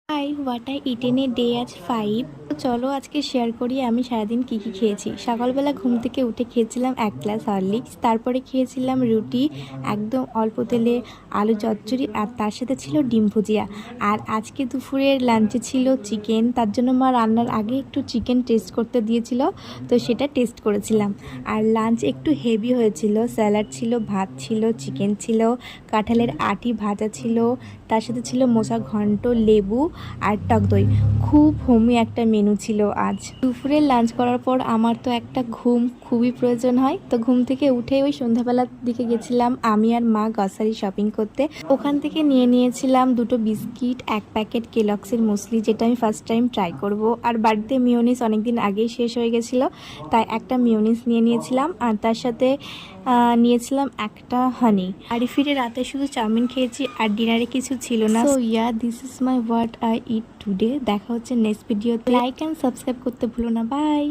High, what I eat in a day আজ 5। চলো আজকে শেয়ার করি আমি সারাদিন কি কি খেয়েছি। সকালবেলা ঘুম থেকে উঠে খেয়েছিলাম 1 গ্লাস হরলিক্স, তারপরে খেয়েছিলাম রুটি একদম অল্প তেলে, আলু চচ্চড়ি, আর তার সাথে ছিল ডিম ভুজিয়া। আর আজকে দুপুরের লাঞ্চে ছিল চিকেন, তার জন্য মা রান্নার আগে একটু চিকেন টেস্ট করতে দিয়েছিল, তো সেটা টেস্ট করেছিলাম। আর লাঞ্চ একটু হেভি হয়েছিল, স্যালাড ছিল, ভাত ছিল, চিকেন ছিল, কাঁঠালের আটি ভাজা ছিল, তার সাথে ছিল মোচা ঘন্ট, লেবু আর টক দই। খুব হোমি একটা মেনু ছিল আজ। দুপুরের লাঞ্চ করার পর আমার তো একটা ঘুম খুবই প্রয়োজন হয়, তো ঘুম থেকে উঠে ওই সন্ধ্যাবেলার দিকে গেছিলাম আমি আর মা গ্রসারি শপিং করতে। ওখান থেকে নিয়েছিলাম 2টো বিস্কিট, 1 প্যাকেট কেলগসের মুসলি, যেটা আমি ফার্স্ট টাইম ট্রাই করব। আর বাড়িতে মিওনিস অনেকদিন আগেই শেষ হয়ে গেছিলো, তাই একটা মিওনিস নিয়েছিলাম, আর তার সাথে নিয়েছিলাম একটা হানি। বাড়ি ফিরে রাতে শুধু চাউমিন খেয়েছি, আর ডিনারে কিছু ছিল না। So this is my what I eat today. দেখা হচ্ছে নেক্সট ভিডিওতে। লাইক অ্যান্ড সাবস্ক্রাইব করতে ভুলো না। বাই।